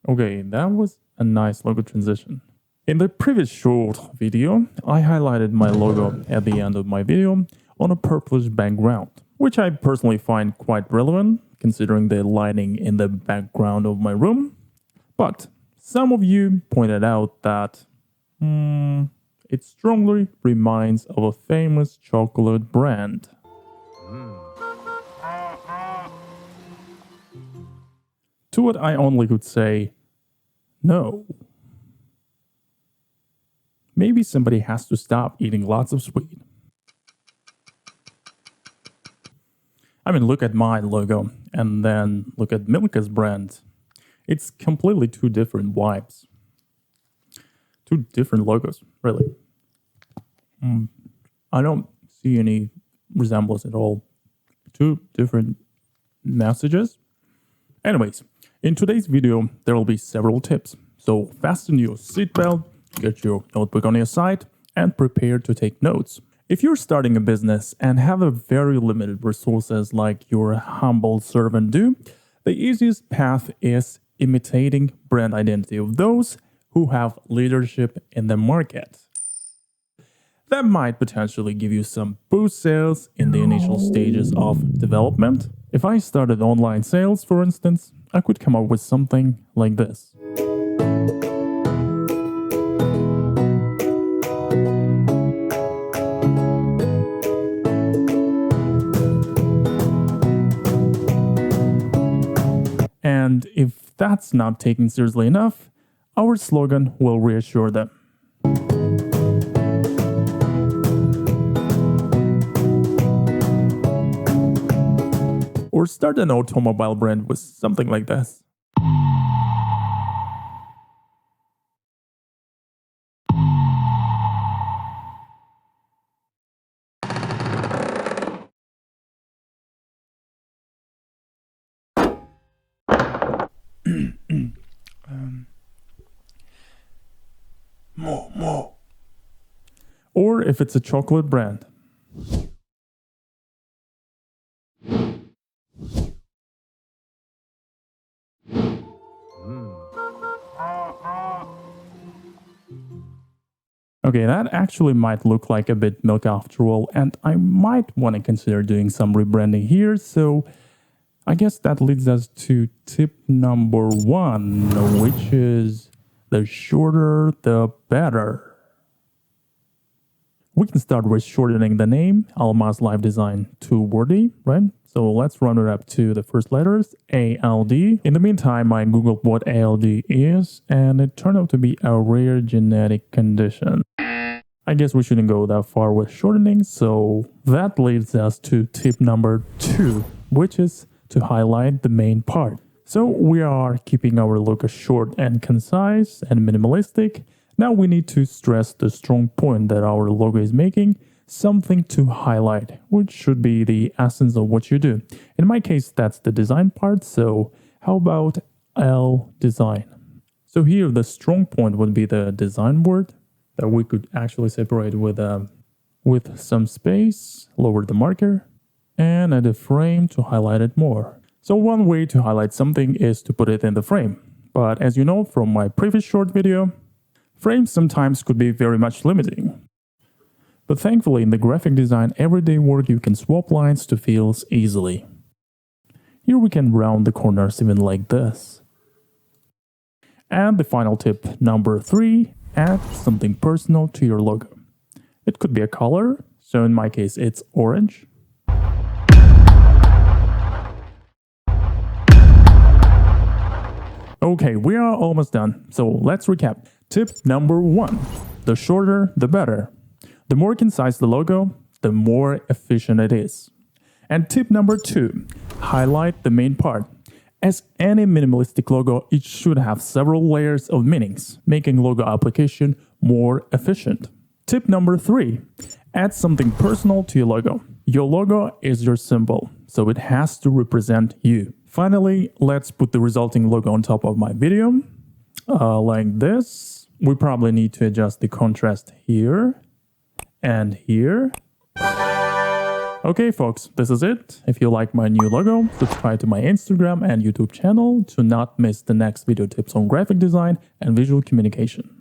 Okay, that was a nice logo transition. In the previous short video, I highlighted my logo at the end of my video on a purplish background, which I personally find quite relevant considering the lighting in the background of my room. But some of you pointed out that it strongly reminds of a famous chocolate brand. To what I only could say, no. Maybe somebody has to stop eating lots of sweet. I mean, look at my logo and then look at Milka's brand. It's completely two different vibes. Two different logos, really. I don't see any resemblance at all. Two different messages. Anyways, in today's video, there will be several tips. So fasten your seatbelt, get your notebook on your side, and prepare to take notes. If you're starting a business and have a very limited resources like your humble servant do, the easiest path is imitating brand identity of those who have leadership in the market. That might potentially give you some boost sales in the initial stages of development. If I started online sales, for instance, I could come up with something like this. And if that's not taken seriously enough, our slogan will reassure them. Or start an automobile brand with something like this. More. Or if it's a chocolate brand. Okay, that actually might look like a bit milk after all, and I might want to consider doing some rebranding here, so I guess that leads us to tip number 1, which is the shorter the better. We can start with shortening the name, Almaz Live Design to Wordy, right? So let's run it up to the first letters, ALD. In the meantime, I googled what ALD is, and it turned out to be a rare genetic condition. I guess we shouldn't go that far with shortening, so that leads us to tip number 2, which is to highlight the main part. So we are keeping our logo short and concise and minimalistic. Now we need to stress the strong point that our logo is making, something to highlight, which should be the essence of what you do. In my case, that's the design part, so how about L design? So here the strong point would be the design word that we could actually separate with some space, lower the marker, and add a frame to highlight it more. So one way to highlight something is to put it in the frame. But as you know from my previous short video, frames sometimes could be very much limiting. But thankfully in the graphic design everyday work you can swap lines to fields easily. Here we can round the corners even like this. And the final tip number 3, add something personal to your logo. It could be a color, so in my case it's orange. Okay, we are almost done, so let's recap. Tip number 1, the shorter the better. The more concise the logo, the more efficient it is. And tip number 2, highlight the main part. As any minimalistic logo, it should have several layers of meanings, making logo application more efficient. Tip number 3, add something personal to your logo. Your logo is your symbol, so it has to represent you. Finally, let's put the resulting logo on top of my video, like this. We probably need to adjust the contrast here and here. Okay, folks, this is it. If you like my new logo, subscribe to my Instagram and YouTube channel to not miss the next video tips on graphic design and visual communication.